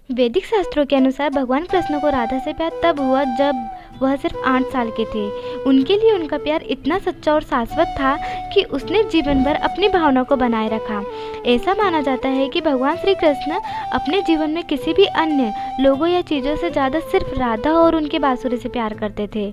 वैदिक शास्त्रों के अनुसार भगवान कृष्ण को राधा से प्यार तब हुआ जब वह सिर्फ 8 साल के थे। उनके लिए उनका प्यार इतना सच्चा और शाश्वत था कि उसने जीवन भर अपनी भावना को बनाए रखा। ऐसा माना जाता है कि भगवान श्री कृष्ण अपने जीवन में किसी भी अन्य लोगों या चीज़ों से ज़्यादा सिर्फ राधा और उनके बांसुरी से प्यार करते थे।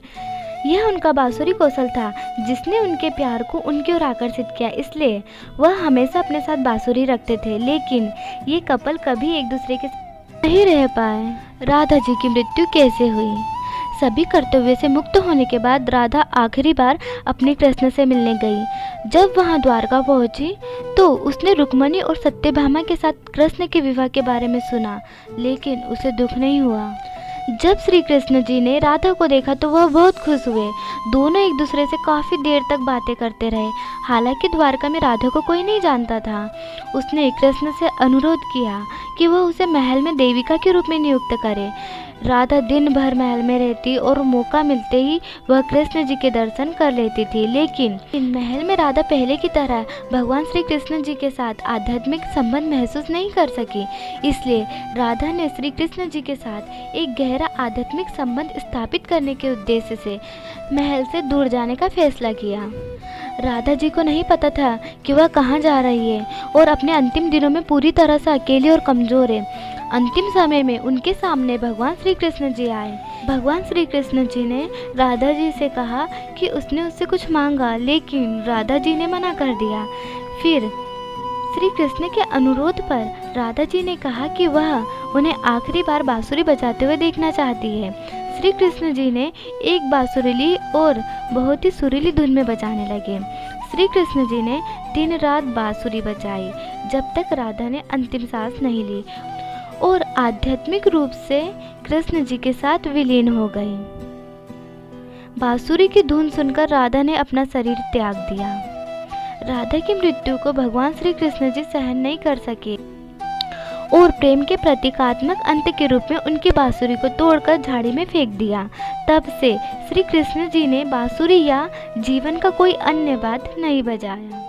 यह उनका बांसुरी कौशल था जिसने उनके प्यार को उनकी ओर आकर्षित किया, इसलिए वह हमेशा अपने साथ बांसुरी रखते थे। लेकिन ये कपल कभी एक दूसरे के नहीं रह पाए। राधा जी की मृत्यु कैसे हुई? सभी कर्तव्य से मुक्त होने के बाद राधा आखिरी बार अपने कृष्ण से मिलने गई। जब वहां द्वारका पहुंची तो उसने रुक्मणी और सत्यभामा के साथ कृष्ण के विवाह के बारे में सुना, लेकिन उसे दुख नहीं हुआ। जब श्री कृष्ण जी ने राधा को देखा तो वह बहुत खुश हुए। दोनों एक दूसरे से काफ़ी देर तक बातें करते रहे। हालांकि द्वारका में राधा को कोई नहीं जानता था। उसने कृष्ण से अनुरोध किया कि वह उसे महल में देविका के रूप में नियुक्त करे। राधा दिन भर महल में रहती और मौका मिलते ही वह कृष्ण जी के दर्शन कर लेती थी। लेकिन महल में राधा पहले की तरह भगवान श्री कृष्ण जी के साथ आध्यात्मिक संबंध महसूस नहीं कर सकी। इसलिए राधा ने श्री कृष्ण जी के साथ एक गहरा आध्यात्मिक संबंध स्थापित करने के उद्देश्य से महल से दूर जाने का फैसला किया। राधा जी को नहीं पता था कि वह कहाँ जा रही है और अपने अंतिम दिनों में पूरी तरह से अकेली और कमज़ोर है। अंतिम समय में उनके सामने भगवान श्री कृष्ण जी आए। भगवान श्री कृष्ण जी ने राधा जी से कहा कि उसने उससे कुछ मांगा, लेकिन राधा जी ने मना कर दिया। फिर श्री कृष्ण के अनुरोध पर राधा जी ने कहा कि वह उन्हें आखिरी बार बांसुरी बजाते हुए देखना चाहती है। श्री कृष्ण जी ने एक बांसुरी ली और बहुत ही सुरीली धुन में बजाने लगे। श्री कृष्ण जी ने दिन रात बांसुरी बजाई जब तक राधा ने अंतिम सांस नहीं ली और आध्यात्मिक रूप से कृष्ण जी के साथ विलीन हो गई। बांसुरी की धुन सुनकर राधा ने अपना शरीर त्याग दिया। राधा की मृत्यु को भगवान श्री कृष्ण जी सहन नहीं कर सके और प्रेम के प्रतीकात्मक अंत के रूप में उनकी बांसुरी को तोड़कर झाड़ी में फेंक दिया। तब से श्री कृष्ण जी ने बांसुरी या जीवन का कोई अन्य वाद्य नहीं बजाया।